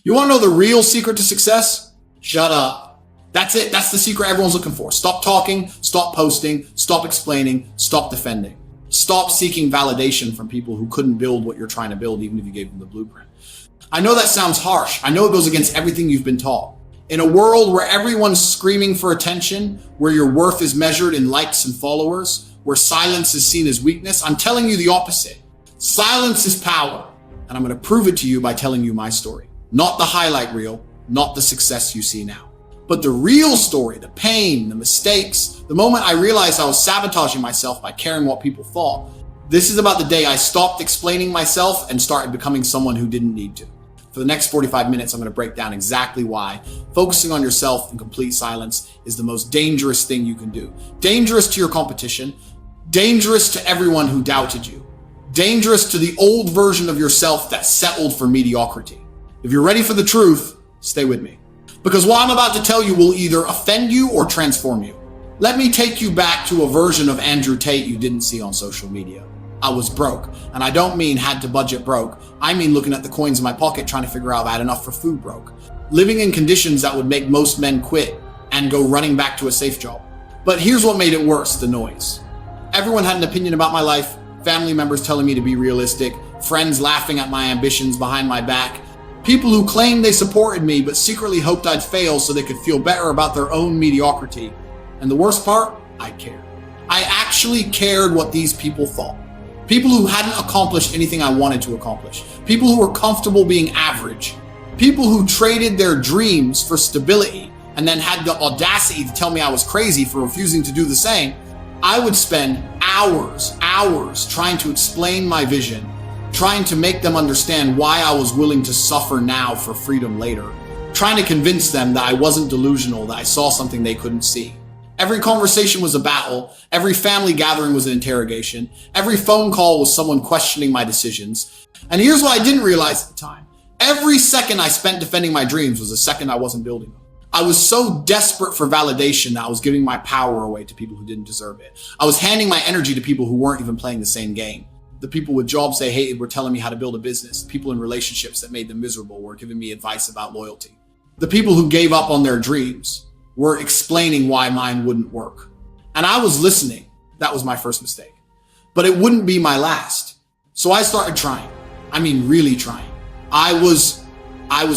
You want to know the real secret to success? Shut up. That's it. That's the secret everyone's looking for. Stop talking, stop posting, stop explaining, stop defending. Stop seeking validation from people who couldn't build what you're trying to build, even if you gave them the blueprint. I know that sounds harsh. I know it goes against everything you've been taught. In a world where everyone's screaming for attention, where your worth is measured in likes and followers, where silence is seen as weakness, I'm telling you the opposite. Silence is power. And I'm going to prove it to you by telling you my story. Not the highlight reel, not the success you see now. But the real story, the pain, the mistakes, the moment I realized I was sabotaging myself by caring what people thought. This is about the day I stopped explaining myself and started becoming someone who didn't need to. For the next 45 minutes, I'm going to break down exactly why focusing on yourself in complete silence is the most dangerous thing you can do. Dangerous to your competition, dangerous to everyone who doubted you, dangerous to the old version of yourself that settled for mediocrity. If you're ready for the truth, stay with me. Because what I'm about to tell you will either offend you or transform you. Let me take you back to a version of Andrew Tate you didn't see on social media. I was broke, and I don't mean had to budget broke. I mean looking at the coins in my pocket trying to figure out if I had enough for food broke. Living in conditions that would make most men quit and go running back to a safe job. But here's what made it worse, the noise. Everyone had an opinion about my life, family members telling me to be realistic, friends laughing at my ambitions behind my back, people who claimed they supported me but secretly hoped I'd fail so they could feel better about their own mediocrity. And the worst part, I cared. I actually cared what these people thought. People who hadn't accomplished anything I wanted to accomplish. People who were comfortable being average. People who traded their dreams for stability and then had the audacity to tell me I was crazy for refusing to do the same. I would spend hours trying to explain my vision, trying to make them understand why I was willing to suffer now for freedom later, trying to convince them that I wasn't delusional, that I saw something they couldn't see. Every conversation was a battle. Every family gathering was an interrogation. Every phone call was someone questioning my decisions. And here's what I didn't realize at the time. Every second I spent defending my dreams was a second I wasn't building them. I was so desperate for validation that I was giving my power away to people who didn't deserve it. I was handing my energy to people who weren't even playing the same game. The people with jobs they hated were telling me how to build a business. People in relationships that made them miserable were giving me advice about loyalty. The people who gave up on their dreams were explaining why mine wouldn't work. And I was listening. That was my first mistake. But it wouldn't be my last. So I started trying. I mean, really trying. I was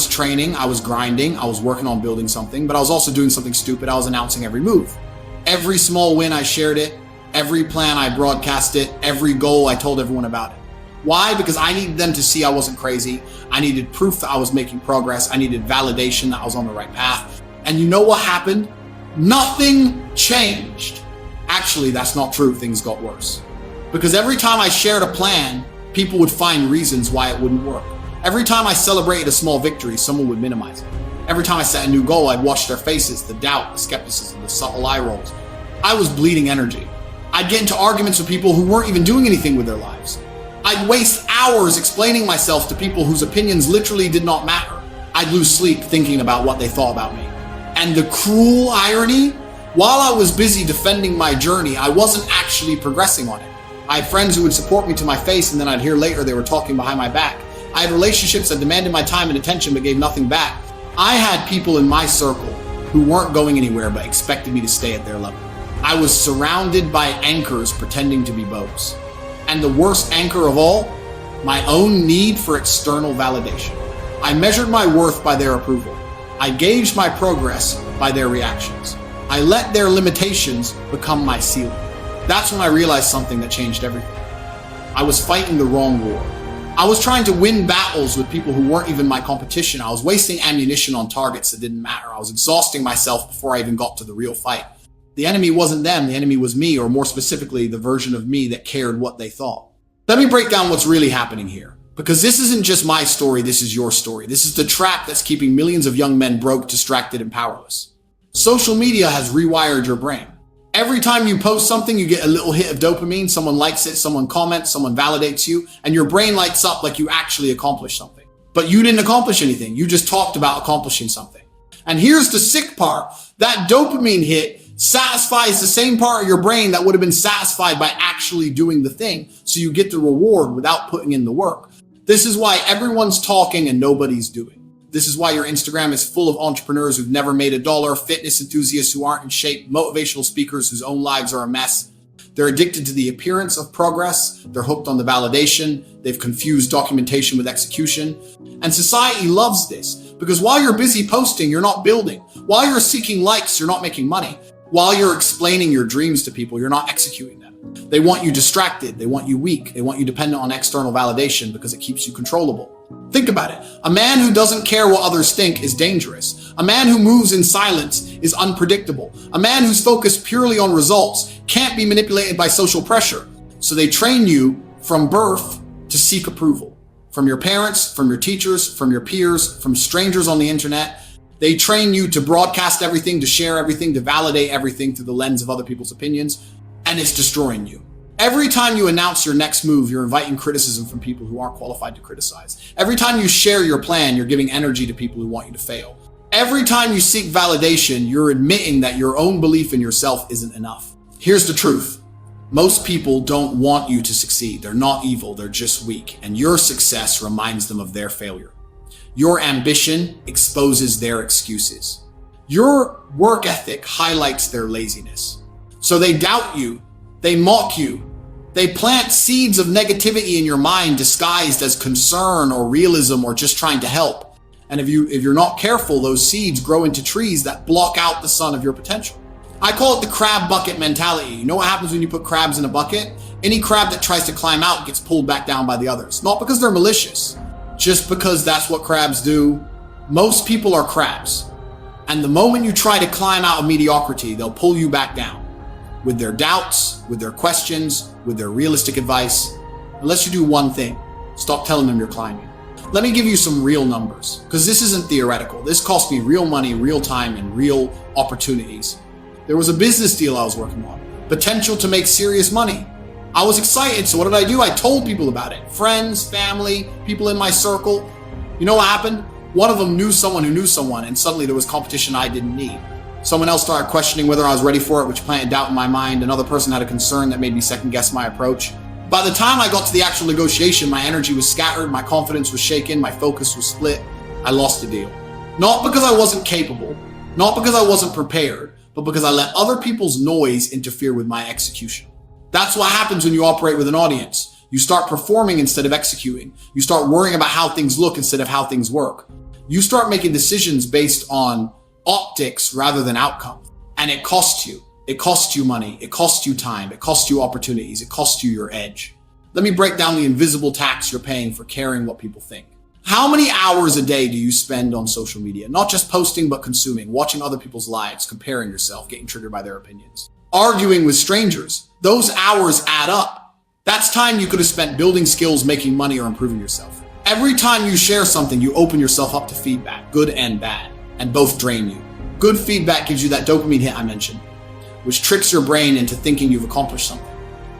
training, I was grinding, I was working on building something, but I was also doing something stupid. I was announcing every move. Every small win, I shared it. Every plan, I broadcast it. Every goal, I told everyone about it. Why? Because I needed them to see I wasn't crazy. I needed proof that I was making progress. I needed validation that I was on the right path. And you know what happened? Nothing changed. Actually, that's not true. Things got worse. Because every time I shared a plan, people would find reasons why it wouldn't work. Every time I celebrated a small victory, someone would minimize it. Every time I set a new goal, I'd watch their faces, the doubt, the skepticism, the subtle eye rolls. I was bleeding energy. I'd get into arguments with people who weren't even doing anything with their lives. I'd waste hours explaining myself to people whose opinions literally did not matter. I'd lose sleep thinking about what they thought about me. And the cruel irony, while I was busy defending my journey, I wasn't actually progressing on it. I had friends who would support me to my face, and then I'd hear later they were talking behind my back. I had relationships that demanded my time and attention but gave nothing back. I had people in my circle who weren't going anywhere but expected me to stay at their level. I was surrounded by anchors pretending to be boats. And the worst anchor of all, my own need for external validation. I measured my worth by their approval. I gauged my progress by their reactions. I let their limitations become my ceiling. That's when I realized something that changed everything. I was fighting the wrong war. I was trying to win battles with people who weren't even my competition. I was wasting ammunition on targets that didn't matter. I was exhausting myself before I even got to the real fight. The enemy wasn't them, the enemy was me, or more specifically, the version of me that cared what they thought. Let me break down what's really happening here. Because this isn't just my story, this is your story. This is the trap that's keeping millions of young men broke, distracted, and powerless. Social media has rewired your brain. Every time you post something, you get a little hit of dopamine. Someone likes it, someone comments, someone validates you, and your brain lights up like you actually accomplished something. But you didn't accomplish anything. You just talked about accomplishing something. And here's the sick part. That dopamine hit satisfies the same part of your brain that would have been satisfied by actually doing the thing. So you get the reward without putting in the work. This is why everyone's talking and nobody's doing. This is why your Instagram is full of entrepreneurs who've never made $1, fitness enthusiasts who aren't in shape, motivational speakers whose own lives are a mess. They're addicted to the appearance of progress. They're hooked on the validation. They've confused documentation with execution. And society loves this because while you're busy posting, you're not building. While you're seeking likes, you're not making money. While you're explaining your dreams to people, you're not executing them. They want you distracted. They want you weak. They want you dependent on external validation because it keeps you controllable. Think about it. A man who doesn't care what others think is dangerous. A man who moves in silence is unpredictable. A man who's focused purely on results can't be manipulated by social pressure. So they train you from birth to seek approval. From your parents, from your teachers, from your peers, from strangers on the internet. They train you to broadcast everything, to share everything, to validate everything through the lens of other people's opinions. And it's destroying you. Every time you announce your next move, you're inviting criticism from people who aren't qualified to criticize. Every time you share your plan, you're giving energy to people who want you to fail. Every time you seek validation, you're admitting that your own belief in yourself isn't enough. Here's the truth. Most people don't want you to succeed. They're not evil, they're just weak. And your success reminds them of their failure. Your ambition exposes their excuses. Your work ethic highlights their laziness. So they doubt you, they mock you, they plant seeds of negativity in your mind disguised as concern or realism or just trying to help. And if you're not careful, those seeds grow into trees that block out the sun of your potential. I call it the crab bucket mentality. You know what happens when you put crabs in a bucket? Any crab that tries to climb out gets pulled back down by the others. Not because they're malicious, just because that's what crabs do. Most people are crabs. And the moment you try to climb out of mediocrity, they'll pull you back down. With their doubts, with their questions, with their realistic advice. Unless you do one thing, stop telling them you're climbing. Let me give you some real numbers, because this isn't theoretical. This cost me real money, real time, and real opportunities. There was a business deal I was working on, potential to make serious money. I was excited, so what did I do? I told people about it. Friends, family, people in my circle. You know what happened? One of them knew someone who knew someone, and suddenly there was competition I didn't need. Someone else started questioning whether I was ready for it, which planted doubt in my mind. Another person had a concern that made me second guess my approach. By the time I got to the actual negotiation, my energy was scattered, my confidence was shaken, my focus was split. I lost the deal. Not because I wasn't capable, not because I wasn't prepared, but because I let other people's noise interfere with my execution. That's what happens when you operate with an audience. You start performing instead of executing. You start worrying about how things look instead of how things work. You start making decisions based on optics rather than outcome. And it costs you. It costs you money. It costs you time. It costs you opportunities. It costs you your edge. Let me break down the invisible tax you're paying for caring what people think. How many hours a day do you spend on social media? Not just posting, but consuming, watching other people's lives, comparing yourself, getting triggered by their opinions, arguing with strangers. Those hours add up. That's time you could have spent building skills, making money, or improving yourself. Every time you share something, you open yourself up to feedback, good and bad. And both drain you. Good feedback gives you that dopamine hit I mentioned, which tricks your brain into thinking you've accomplished something.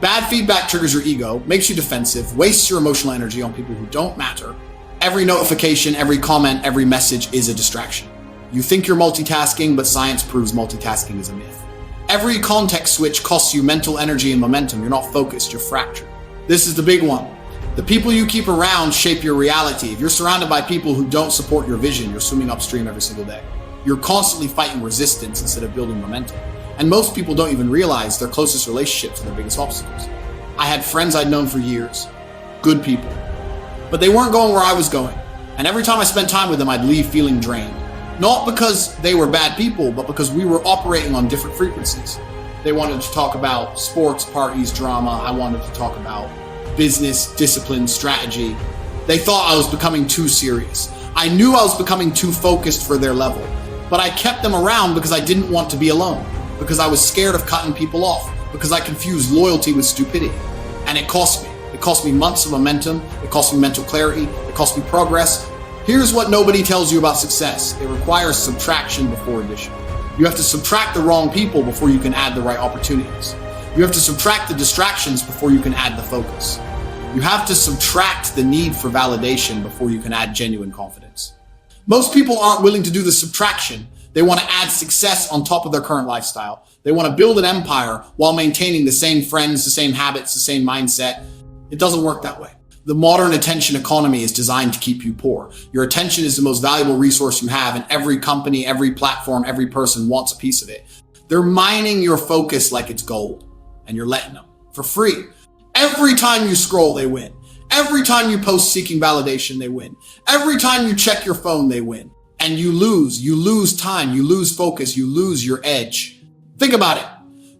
Bad feedback triggers your ego, makes you defensive, wastes your emotional energy on people who don't matter. Every notification, every comment, every message is a distraction. You think you're multitasking, but science proves multitasking is a myth. Every context switch costs you mental energy and momentum. You're not focused, you're fractured. This is the big one. The people you keep around shape your reality. If you're surrounded by people who don't support your vision, you're swimming upstream every single day. You're constantly fighting resistance instead of building momentum. And most people don't even realize their closest relationships are their biggest obstacles. I had friends I'd known for years, good people, but they weren't going where I was going. And every time I spent time with them, I'd leave feeling drained. Not because they were bad people, but because we were operating on different frequencies. They wanted to talk about sports, parties, drama. I wanted to talk about business, discipline, strategy. They thought I was becoming too serious. I knew I was becoming too focused for their level, but I kept them around because I didn't want to be alone, because I was scared of cutting people off, because I confused loyalty with stupidity. And it cost me. It cost me months of momentum. It cost me mental clarity. It cost me progress. Here's what nobody tells you about success. It requires subtraction before addition. You have to subtract the wrong people before you can add the right opportunities. You have to subtract the distractions before you can add the focus. You have to subtract the need for validation before you can add genuine confidence. Most people aren't willing to do the subtraction. They want to add success on top of their current lifestyle. They want to build an empire while maintaining the same friends, the same habits, the same mindset. It doesn't work that way. The modern attention economy is designed to keep you poor. Your attention is the most valuable resource you have, and every company, every platform, every person wants a piece of it. They're mining your focus like it's gold, and you're letting them for free. Every time you scroll, they win. Every time you post seeking validation, they win. Every time you check your phone, they win. And you lose time, you lose focus, you lose your edge. Think about it.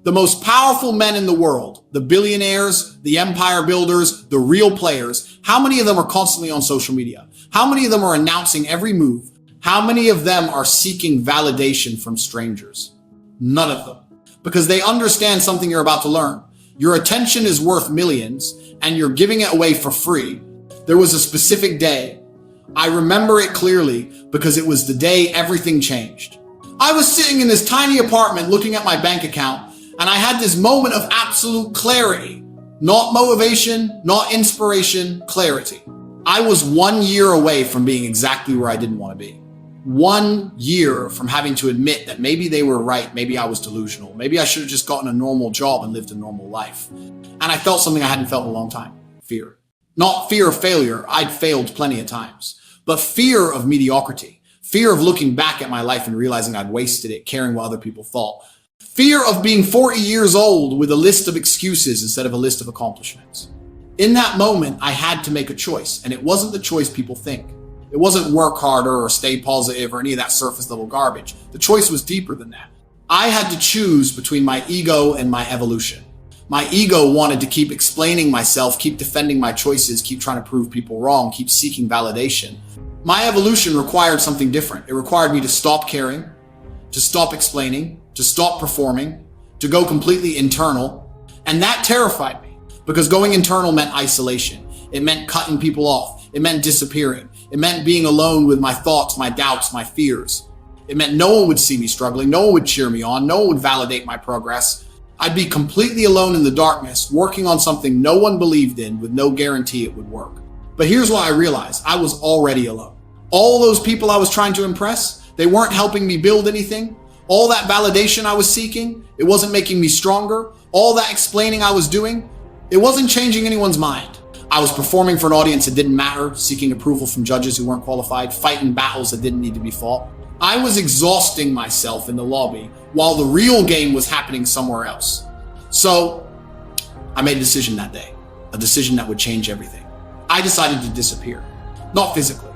The most powerful men in the world, the billionaires, the empire builders, the real players, how many of them are constantly on social media? How many of them are announcing every move? How many of them are seeking validation from strangers? None of them. Because they understand something you're about to learn. Your attention is worth millions, and you're giving it away for free. There was a specific day. I remember it clearly because it was the day everything changed. I was sitting in this tiny apartment looking at my bank account, and I had this moment of absolute clarity. Not motivation, not inspiration, clarity. I was 1 year away from being exactly where I didn't want to be. 1 year from having to admit that maybe they were right, maybe I was delusional, maybe I should have just gotten a normal job and lived a normal life. And I felt something I hadn't felt in a long time. Fear. Not fear of failure. I'd failed plenty of times. But fear of mediocrity. Fear of looking back at my life and realizing I'd wasted it, caring what other people thought. Fear of being 40 years old with a list of excuses instead of a list of accomplishments. In that moment, I had to make a choice, and it wasn't the choice people think. It wasn't work harder or stay positive or any of that surface level garbage. The choice was deeper than that. I had to choose between my ego and my evolution. My ego wanted to keep explaining myself, keep defending my choices, keep trying to prove people wrong, keep seeking validation. My evolution required something different. It required me to stop caring, to stop explaining, to stop performing, to go completely internal. And that terrified me because going internal meant isolation. It meant cutting people off. It meant disappearing. It meant being alone with my thoughts, my doubts, my fears. It meant no one would see me struggling. No one would cheer me on. No one would validate my progress. I'd be completely alone in the darkness, working on something no one believed in with no guarantee it would work. But here's what I realized. I was already alone. All those people I was trying to impress, they weren't helping me build anything. All that validation I was seeking, it wasn't making me stronger. All that explaining I was doing, it wasn't changing anyone's mind. I was performing for an audience that didn't matter, seeking approval from judges who weren't qualified, fighting battles that didn't need to be fought. I was exhausting myself in the lobby while the real game was happening somewhere else. So I made a decision that day, a decision that would change everything. I decided to disappear, not physically,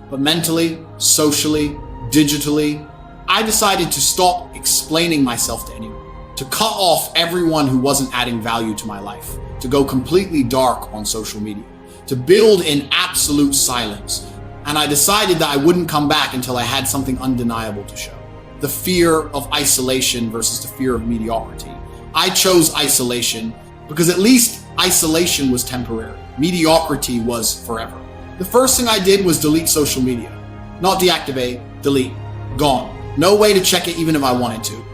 but mentally, socially, digitally. I decided to stop explaining myself to anyone, to cut off everyone who wasn't adding value to my life, to go completely dark on social media, to build in absolute silence. And I decided that I wouldn't come back until I had something undeniable to show. The fear of isolation versus the fear of mediocrity. I chose isolation because at least isolation was temporary. Mediocrity was forever. The first thing I did was delete social media. Not deactivate, delete. Gone. No way to check it even if I wanted to.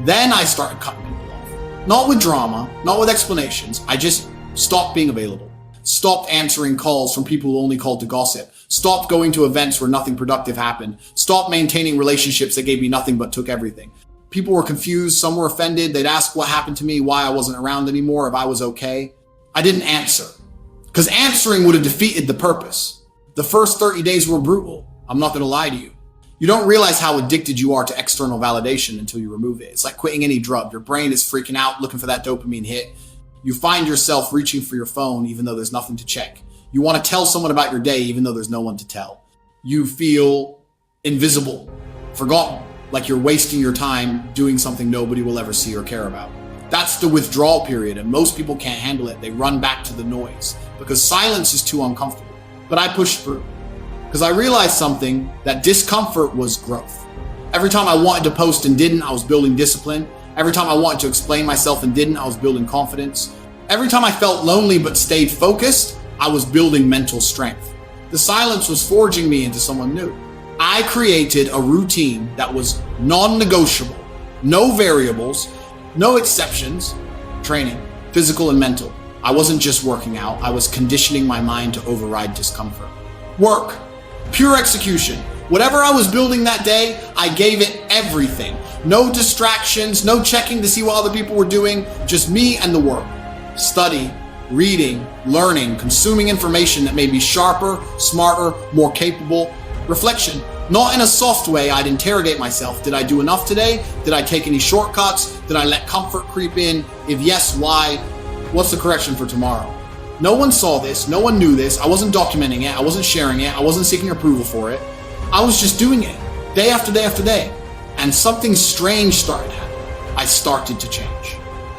Then I started cutting people off. Not with drama, not with explanations. I just stopped being available. Stopped answering calls from people who only called to gossip. Stopped going to events where nothing productive happened. Stopped maintaining relationships that gave me nothing but took everything. People were confused. Some were offended. They'd ask what happened to me, why I wasn't around anymore, if I was okay. I didn't answer because answering would have defeated the purpose. The first 30 days were brutal. I'm not going to lie to you. You don't realize how addicted you are to external validation until you remove it. It's like quitting any drug. Your brain is freaking out, looking for that dopamine hit. You find yourself reaching for your phone even though there's nothing to check. You want to tell someone about your day even though there's no one to tell. You feel invisible, forgotten, like you're wasting your time doing something nobody will ever see or care about. That's the withdrawal period, and most people can't handle it. They run back to the noise because silence is too uncomfortable. But I pushed through because I realized something, that discomfort was growth. Every time I wanted to post and didn't, I was building discipline. Every time I wanted to explain myself and didn't, I was building confidence. Every time I felt lonely but stayed focused, I was building mental strength. The silence was forging me into someone new. I created a routine that was non-negotiable, no variables, no exceptions. Training, physical and mental. I wasn't just working out, I was conditioning my mind to override discomfort. Work, pure execution. Whatever I was building that day, I gave it everything. No distractions, no checking to see what other people were doing, just me and the work. Study, reading, learning, consuming information that made me sharper, smarter, more capable. Reflection, not in a soft way. I'd interrogate myself. Did I do enough today? Did I take any shortcuts? Did I let comfort creep in? If yes, why? What's the correction for tomorrow? No one saw this. No one knew this. I wasn't documenting it. I wasn't sharing it. I wasn't seeking approval for it. I was just doing it day after day after day. And something strange started happening. I started to change.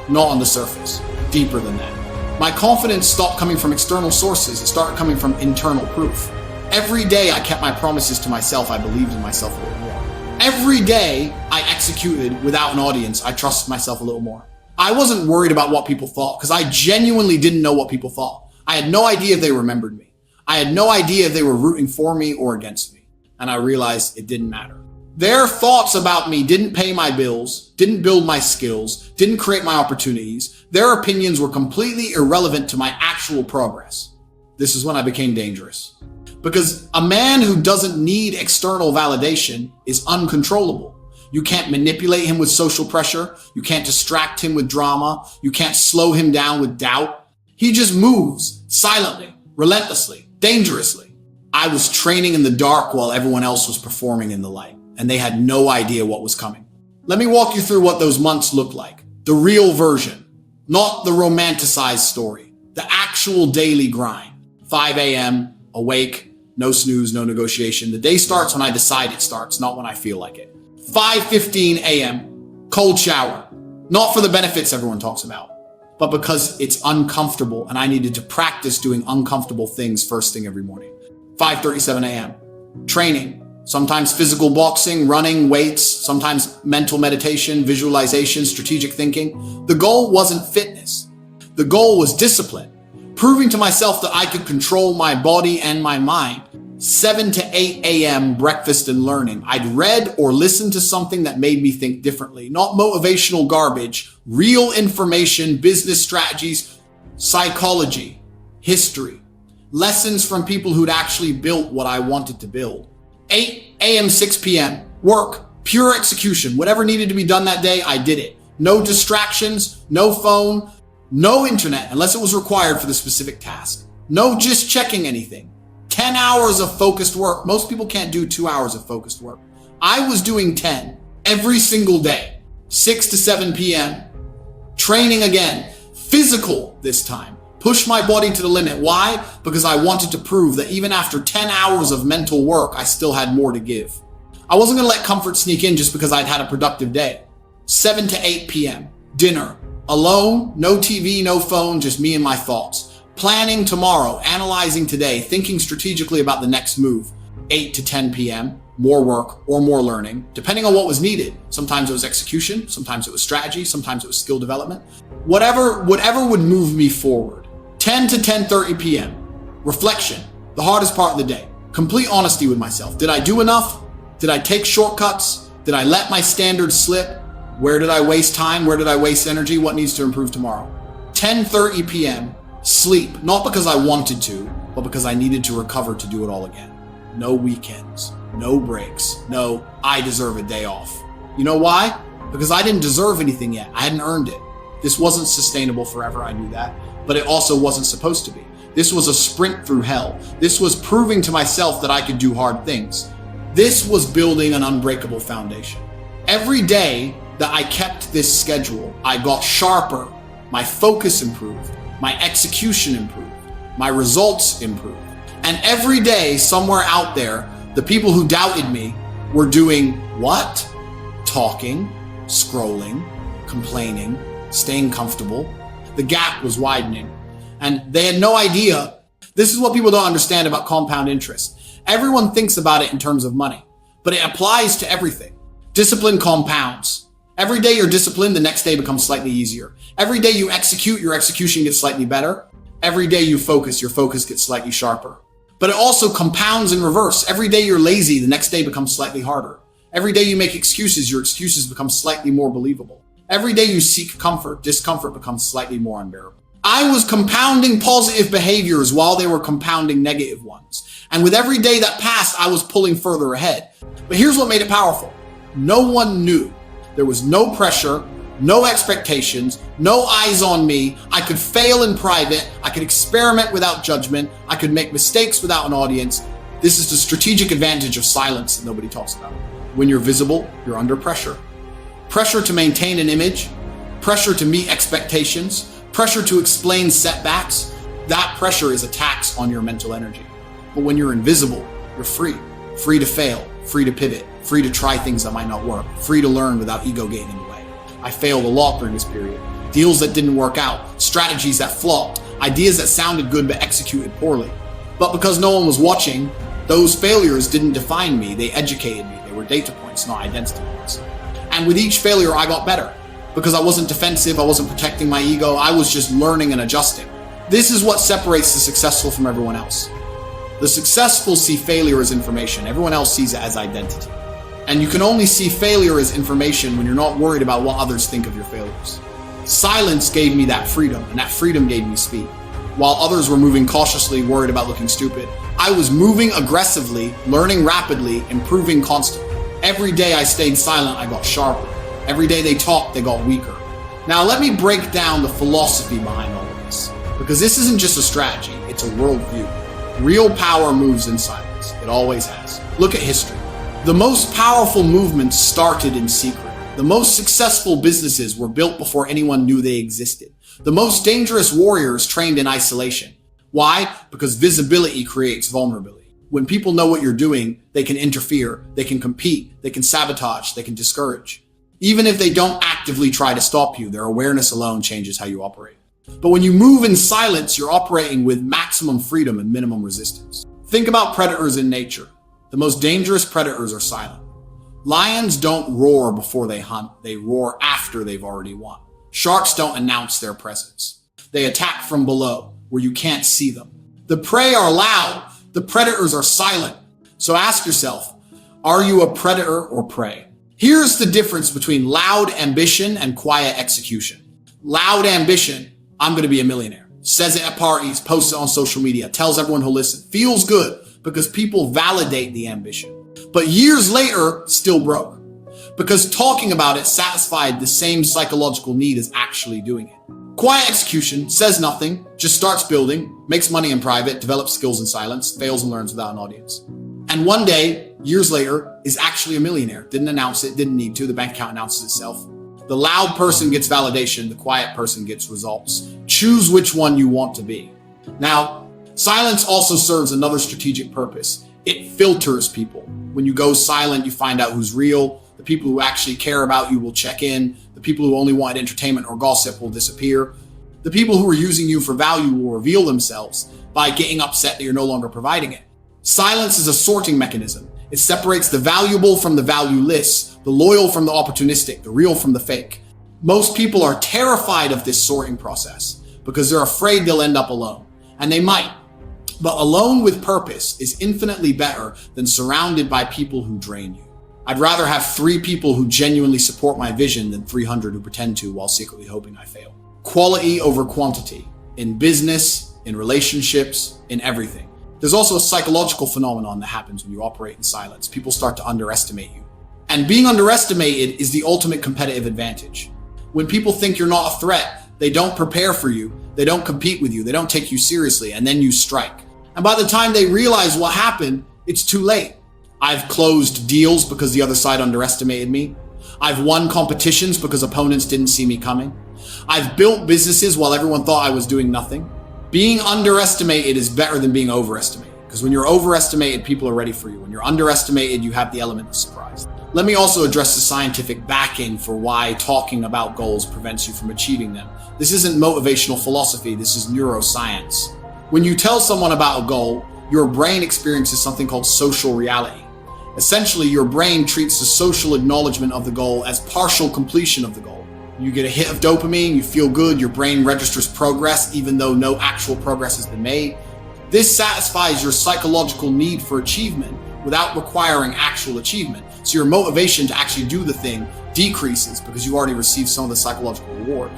Not on the surface, deeper than that. My confidence stopped coming from external sources. It started coming from internal proof. Every day I kept my promises to myself. I believed in myself a little more. Every day I executed without an audience. I trusted myself a little more. I wasn't worried about what people thought because I genuinely didn't know what people thought. I had no idea if they remembered me. I had no idea if they were rooting for me or against me. And I realized it didn't matter. Their thoughts about me didn't pay my bills, didn't build my skills, didn't create my opportunities. Their opinions were completely irrelevant to my actual progress. This is when I became dangerous. Because a man who doesn't need external validation is uncontrollable. You can't manipulate him with social pressure. You can't distract him with drama. You can't slow him down with doubt. He just moves silently, relentlessly, dangerously. I was training in the dark while everyone else was performing in the light, and they had no idea what was coming. Let me walk you through what those months looked like. The real version, not the romanticized story. The actual daily grind. 5 a.m., awake, no snooze, no negotiation. The day starts when I decide it starts, not when I feel like it. 5:15 a.m., cold shower. Not for the benefits everyone talks about, but because it's uncomfortable and I needed to practice doing uncomfortable things first thing every morning. 5:37 a.m., training. Sometimes physical boxing, running, weights, sometimes mental meditation, visualization, strategic thinking. The goal wasn't fitness. The goal was discipline. Proving to myself that I could control my body and my mind. 7 to 8 a.m. breakfast and learning. I'd read or listened to something that made me think differently. Not motivational garbage, real information, business strategies, psychology, history, lessons from people who'd actually built what I wanted to build. 8 a.m., 6 p.m., work, pure execution. Whatever needed to be done that day, I did it. No distractions, no phone, no internet, unless it was required for the specific task. No just checking anything. 10 hours of focused work. Most people can't do 2 hours of focused work. I was doing 10 every single day, 6 to 7 p.m. Training again, physical this time. Push my body to the limit. Why? Because I wanted to prove that even after 10 hours of mental work, I still had more to give. I wasn't going to let comfort sneak in just because I'd had a productive day. 7 to 8 p.m., dinner. Alone, no TV, no phone, just me and my thoughts. Planning tomorrow, analyzing today, thinking strategically about the next move. 8 to 10 p.m., more work or more learning, depending on what was needed. Sometimes it was execution, sometimes it was strategy, sometimes it was skill development. Whatever would move me forward. 10 to 10:30 p.m., reflection, the hardest part of the day. Complete honesty with myself. Did I do enough? Did I take shortcuts? Did I let my standards slip? Where did I waste time? Where did I waste energy? What needs to improve tomorrow? 10:30 p.m., sleep, not because I wanted to, but because I needed to recover to do it all again. No weekends, no breaks, no, I deserve a day off. You know why? Because I didn't deserve anything yet. I hadn't earned it. This wasn't sustainable forever, I knew that, but it also wasn't supposed to be. This was a sprint through hell. This was proving to myself that I could do hard things. This was building an unbreakable foundation. Every day that I kept this schedule, I got sharper, my focus improved, my execution improved, my results improved. And every day, somewhere out there, the people who doubted me were doing what? Talking, scrolling, complaining, staying comfortable. The gap was widening. And they had no idea. This is what people don't understand about compound interest. Everyone thinks about it in terms of money, but it applies to everything. Discipline compounds. Every day you're disciplined, the next day becomes slightly easier. Every day you execute, your execution gets slightly better. Every day you focus, your focus gets slightly sharper. But it also compounds in reverse. Every day you're lazy, the next day becomes slightly harder. Every day you make excuses, your excuses become slightly more believable. Every day you seek comfort, discomfort becomes slightly more unbearable. I was compounding positive behaviors while they were compounding negative ones. And with every day that passed, I was pulling further ahead. But here's what made it powerful. No one knew. There was no pressure, no expectations, no eyes on me. I could fail in private. I could experiment without judgment. I could make mistakes without an audience. This is the strategic advantage of silence that nobody talks about. When you're visible, you're under pressure. Pressure to maintain an image, pressure to meet expectations, pressure to explain setbacks. That pressure is a tax on your mental energy. But when you're invisible, you're free. Free to fail, free to pivot, free to try things that might not work, free to learn without ego getting in the way. I failed a lot during this period. Deals that didn't work out, strategies that flopped, ideas that sounded good but executed poorly. But because no one was watching, those failures didn't define me. They educated me. They were data points, not identity points. And with each failure, I got better. Because I wasn't defensive, I wasn't protecting my ego, I was just learning and adjusting. This is what separates the successful from everyone else. The successful see failure as information. Everyone else sees it as identity. And you can only see failure as information when you're not worried about what others think of your failures. Silence gave me that freedom, and that freedom gave me speed. While others were moving cautiously, worried about looking stupid, I was moving aggressively, learning rapidly, improving constantly. Every day I stayed silent, I got sharper. Every day they talked, they got weaker. Now let me break down the philosophy behind all of this, because this isn't just a strategy, it's a worldview. Real power moves in silence. It always has. Look at history. The most powerful movements started in secret. The most successful businesses were built before anyone knew they existed. The most dangerous warriors trained in isolation. Why? Because visibility creates vulnerability. When people know what you're doing, they can interfere, they can compete, they can sabotage, they can discourage. Even if they don't actively try to stop you, their awareness alone changes how you operate. But when you move in silence, you're operating with maximum freedom and minimum resistance. Think about predators in nature. The most dangerous predators are silent. Lions don't roar before they hunt. They roar after they've already won. Sharks don't announce their presence. They attack from below, where you can't see them. The prey are loud. The predators are silent. So ask yourself, are you a predator or prey? Here's the difference between loud ambition and quiet execution. Loud ambition, I'm going to be a millionaire. Says it at parties, posts it on social media, tells everyone who'll listen. Feels good because people validate the ambition. But years later, still broke. Because talking about it satisfied the same psychological need as actually doing it. Quiet execution says nothing, just starts building, makes money in private, develops skills in silence, fails and learns without an audience. And one day, years later, is actually a millionaire. Didn't announce it, didn't need to. The bank account announces itself. The loud person gets validation, the quiet person gets results. Choose which one you want to be. Now, silence also serves another strategic purpose. It filters people. When you go silent, you find out who's real. The people who actually care about you will check in. The people who only want entertainment or gossip will disappear. The people who are using you for value will reveal themselves by getting upset that you're no longer providing it. Silence is a sorting mechanism. It separates the valuable from the valueless, the loyal from the opportunistic, the real from the fake. Most people are terrified of this sorting process because they're afraid they'll end up alone. And they might. But alone with purpose is infinitely better than surrounded by people who drain you. I'd rather have 3 people who genuinely support my vision than 300 who pretend to while secretly hoping I fail. Quality over quantity. In business, in relationships, in everything. There's also a psychological phenomenon that happens when you operate in silence. People start to underestimate you. And being underestimated is the ultimate competitive advantage. When people think you're not a threat, they don't prepare for you, they don't compete with you, they don't take you seriously, and then you strike. And by the time they realize what happened, it's too late. I've closed deals because the other side underestimated me. I've won competitions because opponents didn't see me coming. I've built businesses while everyone thought I was doing nothing. Being underestimated is better than being overestimated, because when you're overestimated, people are ready for you. When you're underestimated, you have the element of surprise. Let me also address the scientific backing for why talking about goals prevents you from achieving them. This isn't motivational philosophy, this is neuroscience. When you tell someone about a goal, your brain experiences something called social reality. Essentially, your brain treats the social acknowledgement of the goal as partial completion of the goal. You get a hit of dopamine, you feel good, your brain registers progress even though no actual progress has been made. This satisfies your psychological need for achievement without requiring actual achievement. So your motivation to actually do the thing decreases because you already received some of the psychological reward.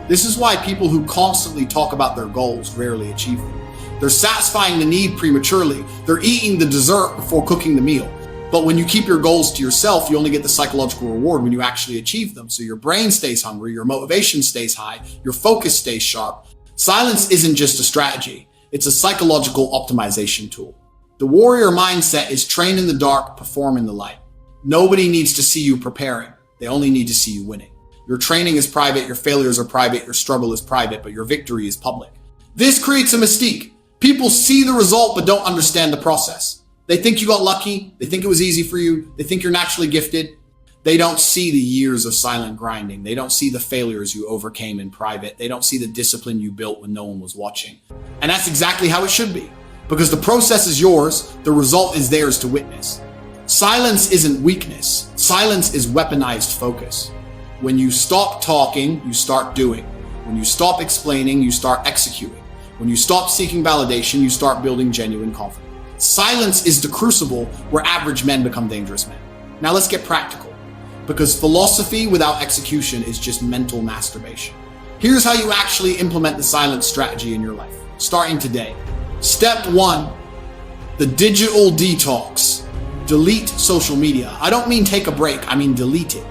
This is why people who constantly talk about their goals rarely achieve them. They're satisfying the need prematurely. They're eating the dessert before cooking the meal. But when you keep your goals to yourself, you only get the psychological reward when you actually achieve them. So your brain stays hungry, your motivation stays high, your focus stays sharp. Silence isn't just a strategy. It's a psychological optimization tool. The warrior mindset is train in the dark, perform in the light. Nobody needs to see you preparing. They only need to see you winning. Your training is private, your failures are private, your struggle is private, but your victory is public. This creates a mystique. People see the result but don't understand the process. They think you got lucky. They think it was easy for you. They think you're naturally gifted. They don't see the years of silent grinding. They don't see the failures you overcame in private. They don't see the discipline you built when no one was watching. And that's exactly how it should be. Because the process is yours, the result is theirs to witness. Silence isn't weakness. Silence is weaponized focus. When you stop talking, you start doing. When you stop explaining, you start executing. When you stop seeking validation, you start building genuine confidence. Silence is the crucible where average men become dangerous men. Now let's get practical, because philosophy without execution is just mental masturbation. Here's how you actually implement the silence strategy in your life, starting today. Step 1, the digital detox. Delete social media. I don't mean take a break, I mean delete it.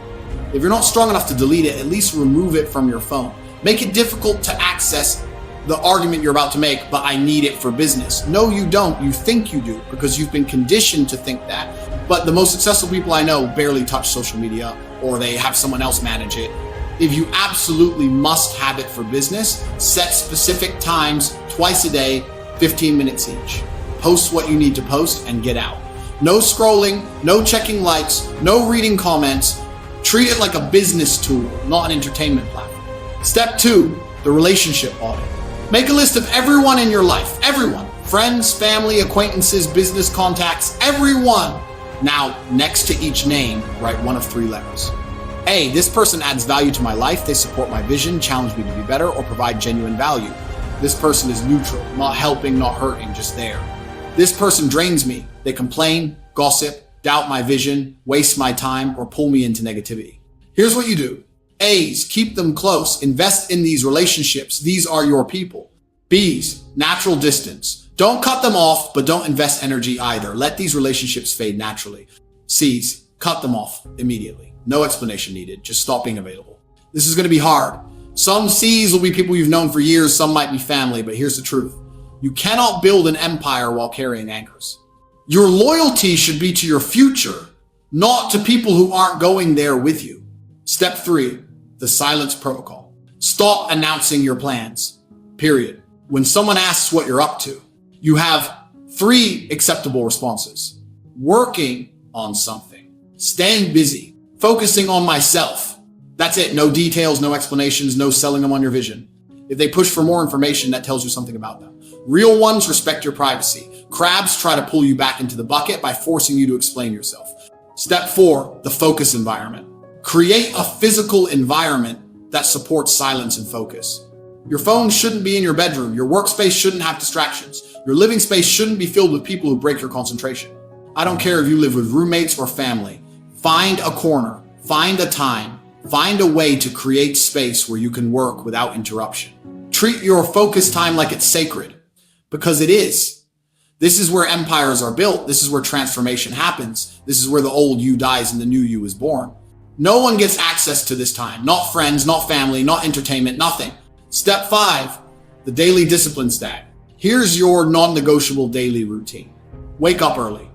If you're not strong enough to delete it, at least remove it from your phone. Make it difficult to access the argument you're about to make, but I need it for business. No, you don't. You think you do because you've been conditioned to think that. But the most successful people I know barely touch social media, or they have someone else manage it. If you absolutely must have it for business, set specific times twice a day, 15 minutes each. Post what you need to post and get out. No scrolling, no checking likes, no reading comments. Treat it like a business tool, not an entertainment platform. Step 2, the relationship audit. Make a list of everyone in your life, everyone. Friends, family, acquaintances, business contacts, everyone. Now, next to each name, write one of 3 letters. A, this person adds value to my life, they support my vision, challenge me to be better, or provide genuine value. This person is neutral, not helping, not hurting, just there. This person drains me. They complain, gossip, doubt my vision, waste my time, or pull me into negativity. Here's what you do. A's, keep them close. Invest in these relationships. These are your people. B's, natural distance. Don't cut them off, but don't invest energy either. Let these relationships fade naturally. C's, cut them off immediately. No explanation needed. Just stop being available. This is going to be hard. Some C's will be people you've known for years. Some might be family, but here's the truth. You cannot build an empire while carrying anchors. Your loyalty should be to your future, not to people who aren't going there with you. Step 3, the silence protocol. Stop announcing your plans, period. When someone asks what you're up to, you have 3 acceptable responses. Working on something, staying busy, focusing on myself. That's it. No details, no explanations, no selling them on your vision. If they push for more information, that tells you something about them. Real ones respect your privacy. Crabs try to pull you back into the bucket by forcing you to explain yourself. Step 4, the focus environment. Create a physical environment that supports silence and focus. Your phone shouldn't be in your bedroom. Your workspace shouldn't have distractions. Your living space shouldn't be filled with people who break your concentration. I don't care if you live with roommates or family. Find a corner, find a time, find a way to create space where you can work without interruption. Treat your focus time like it's sacred, because it is. This is where empires are built. This is where transformation happens. This is where the old you dies and the new you is born. No one gets access to this time. Not friends, not family, not entertainment, nothing. Step 5, the daily discipline stack. Here's your non-negotiable daily routine. Wake up early.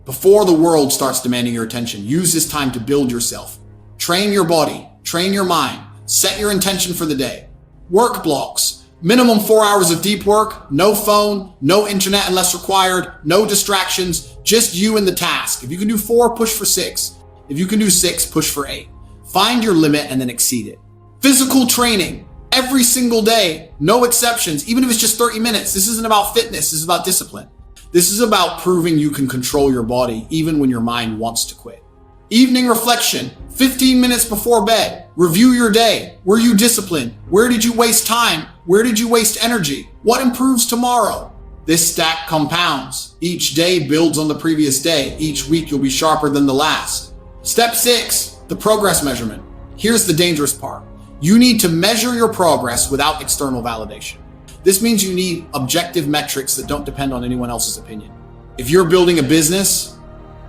Before the world starts demanding your attention, use this time to build yourself. Train your body, train your mind, set your intention for the day. Work blocks. Minimum 4 hours of deep work, no phone, no internet unless required, no distractions, just you and the task. If you can do 4, push for 6. If you can do 6, push for 8. Find your limit and then exceed it. Physical training, every single day, no exceptions, even if it's just 30 minutes. This isn't about fitness, this is about discipline. This is about proving you can control your body even when your mind wants to quit. Evening reflection, 15 minutes before bed. Review your day. Were you disciplined? Where did you waste time? Where did you waste energy? What improves tomorrow? This stack compounds. Each day builds on the previous day. Each week you'll be sharper than the last. Step 6, the progress measurement. Here's the dangerous part. You need to measure your progress without external validation. This means you need objective metrics that don't depend on anyone else's opinion. If you're building a business,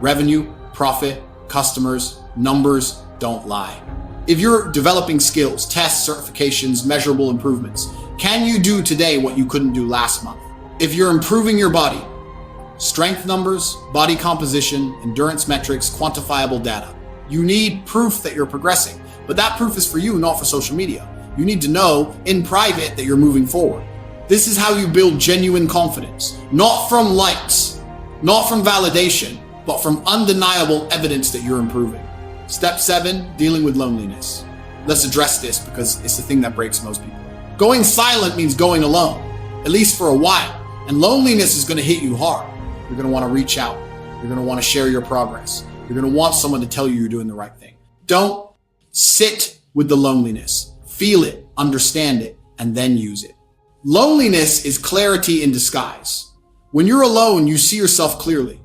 revenue, Profit, customers, numbers don't lie. If you're developing skills, tests, certifications, measurable improvements, can you do today what you couldn't do last month? If you're improving your body, strength numbers, body composition, endurance metrics, quantifiable data, you need proof that you're progressing. But that proof is for you, not for social media. You need to know in private that you're moving forward. This is how you build genuine confidence, not from likes, not from validation, but from undeniable evidence that you're improving. Step 7, dealing with loneliness. Let's address this because it's the thing that breaks most people. Going silent means going alone, at least for a while. And loneliness is going to hit you hard. You're going to want to reach out. You're going to want to share your progress. You're going to want someone to tell you you're doing the right thing. Don't sit with the loneliness. Feel it, understand it, and then use it. Loneliness is clarity in disguise. When you're alone, you see yourself clearly.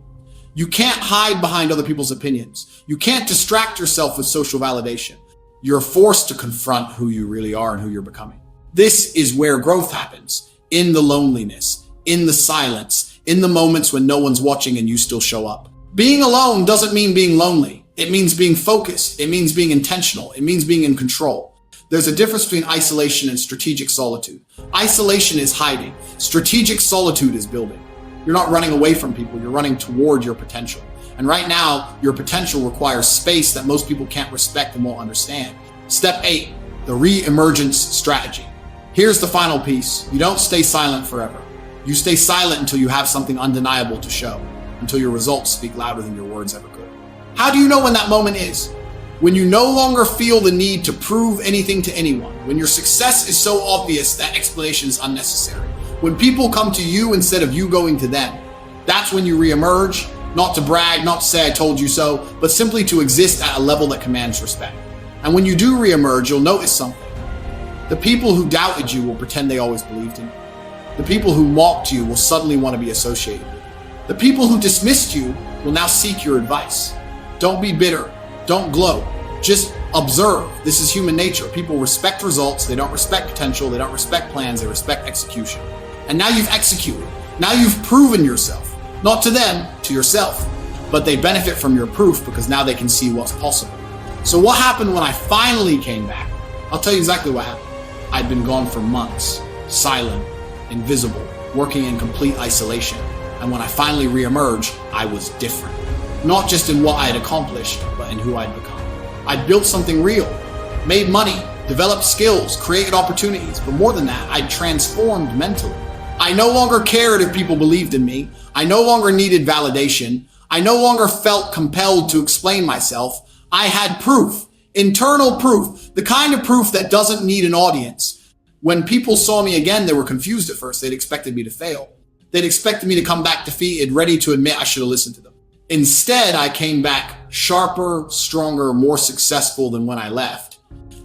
You can't hide behind other people's opinions. You can't distract yourself with social validation. You're forced to confront who you really are and who you're becoming. This is where growth happens, in the loneliness, in the silence, in the moments when no one's watching and you still show up. Being alone doesn't mean being lonely. It means being focused. It means being intentional. It means being in control. There's a difference between isolation and strategic solitude. Isolation is hiding. Strategic solitude is building. You're not running away from people. You're running toward your potential. And right now, your potential requires space that most people can't respect and won't understand. Step 8, the reemergence strategy. Here's the final piece. You don't stay silent forever. You stay silent until you have something undeniable to show, until your results speak louder than your words ever could. How do you know when that moment is? When you no longer feel the need to prove anything to anyone. When your success is so obvious that explanation is unnecessary. When people come to you instead of you going to them. That's when you reemerge, not to brag, not to say I told you so, but simply to exist at a level that commands respect. And when you do reemerge, you'll notice something. The people who doubted you will pretend they always believed in you. The people who mocked you will suddenly want to be associated with you. The people who dismissed you will now seek your advice. Don't be bitter. Don't gloat. Just observe. This is human nature. People respect results. They don't respect potential. They don't respect plans. They respect execution. And now you've executed. Now you've proven yourself. Not to them, to yourself. But they benefit from your proof because now they can see what's possible. So what happened when I finally came back? I'll tell you exactly what happened. I'd been gone for months, silent, invisible, working in complete isolation. And when I finally reemerged, I was different. Not just in what I had accomplished, but in who I'd become. I'd built something real, made money, developed skills, created opportunities. But more than that, I'd transformed mentally. I no longer cared if people believed in me. I no longer needed validation. I no longer felt compelled to explain myself. I had proof, internal proof, the kind of proof that doesn't need an audience. When people saw me again, they were confused at first. They'd expected me to fail. They'd expected me to come back defeated, ready to admit I should have listened to them. Instead, I came back sharper, stronger, more successful than when I left.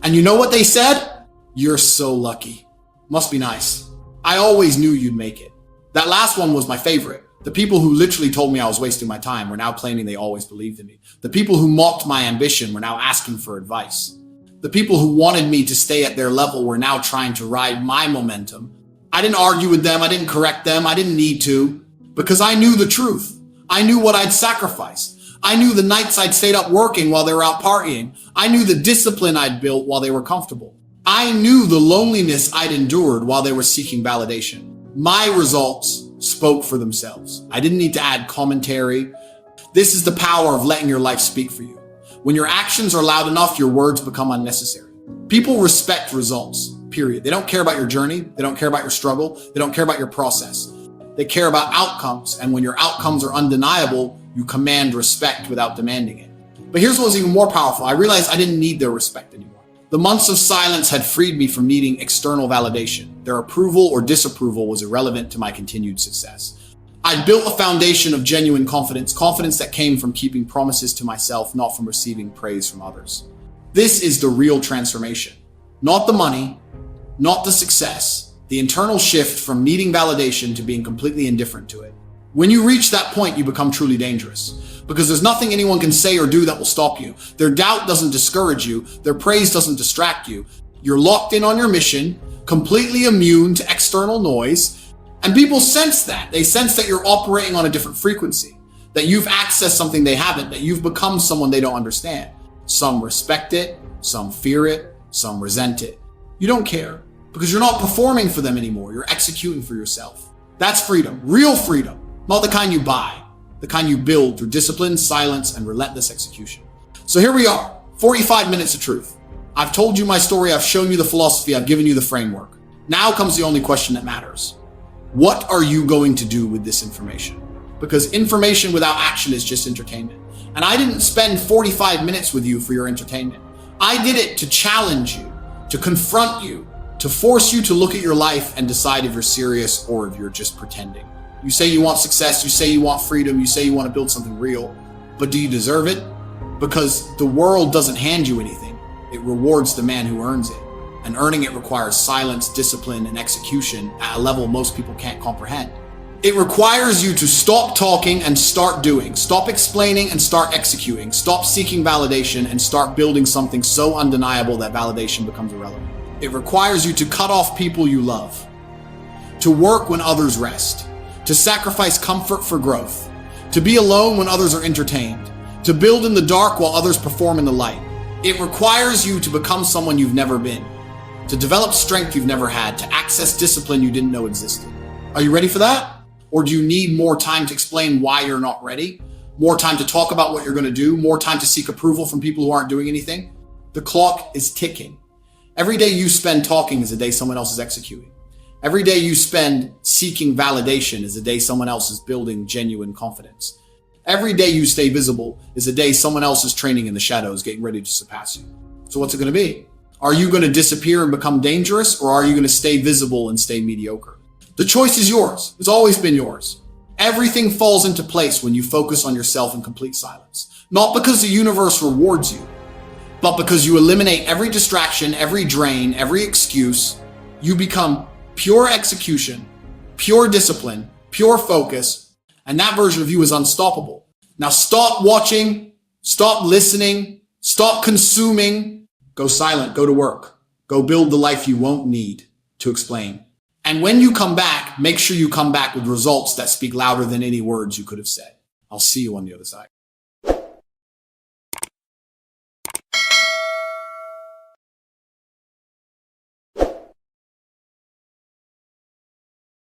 And you know what they said? You're so lucky. Must be nice. I always knew you'd make it. That last one was my favorite. The people who literally told me I was wasting my time were now claiming they always believed in me. The people who mocked my ambition were now asking for advice. The people who wanted me to stay at their level were now trying to ride my momentum. I didn't argue with them. I didn't correct them. I didn't need to, because I knew the truth. I knew what I'd sacrificed. I knew the nights I'd stayed up working while they were out partying. I knew the discipline I'd built while they were comfortable. I knew the loneliness I'd endured while they were seeking validation. My results spoke for themselves. I didn't need to add commentary. This is the power of letting your life speak for you. When your actions are loud enough, your words become unnecessary. People respect results, period. They don't care about your journey. They don't care about your struggle. They don't care about your process. They care about outcomes. And when your outcomes are undeniable, you command respect without demanding it. But here's what was even more powerful. I realized I didn't need their respect anymore. The months of silence had freed me from needing external validation. Their approval or disapproval was irrelevant to my continued success. I'd built a foundation of genuine confidence, confidence that came from keeping promises to myself, not from receiving praise from others. This is the real transformation. Not the money, not the success, the internal shift from needing validation to being completely indifferent to it. When you reach that point, you become truly dangerous. Because there's nothing anyone can say or do that will stop you. Their doubt doesn't discourage you. Their praise doesn't distract you. You're locked in on your mission, completely immune to external noise. And people sense that. They sense that you're operating on a different frequency. that you've accessed something they haven't, that you've become someone they don't understand. Some respect it, some fear it, some resent it. You don't care because you're not performing for them anymore. You're executing for yourself. That's freedom, real freedom, not the kind you buy, the kind you build through discipline, silence, and relentless execution. So here we are, 45 minutes of truth. I've told you my story, I've shown you the philosophy, I've given you the framework. Now comes the only question that matters. What are you going to do with this information? Because information without action is just entertainment. And I didn't spend 45 minutes with you for your entertainment. I did it to challenge you, to confront you, to force you to look at your life and decide if you're serious or if you're just pretending. You say you want success, you say you want freedom, you say you want to build something real, but do you deserve it? Because the world doesn't hand you anything. It rewards the man who earns it. And earning it requires silence, discipline, and execution at a level most people can't comprehend. It requires you to stop talking and start doing. Stop explaining and start executing. Stop seeking validation and start building something so undeniable that validation becomes irrelevant. It requires you to cut off people you love, to work when others rest, to sacrifice comfort for growth, to be alone when others are entertained, to build in the dark while others perform in the light. It requires you to become someone you've never been, to develop strength you've never had, to access discipline you didn't know existed. Are you ready for that? Or do you need more time to explain why you're not ready? More time to talk about what you're going to do? More time to seek approval from people who aren't doing anything? The clock is ticking. Every day you spend talking is a day someone else is executing. Every day you spend seeking validation is a day someone else is building genuine confidence. Every day you stay visible is a day someone else is training in the shadows, getting ready to surpass you. So what's it going to be? Are you going to disappear and become dangerous, or are you going to stay visible and stay mediocre? The choice is yours. It's always been yours. Everything falls into place when you focus on yourself in complete silence. Not because the universe rewards you, but because you eliminate every distraction, every drain, every excuse. You become pure execution, pure discipline, pure focus, and that version of you is unstoppable. Now stop watching, stop listening, stop consuming, go silent, go to work, go build the life you won't need to explain. And when you come back, make sure you come back with results that speak louder than any words you could have said. I'll see you on the other side.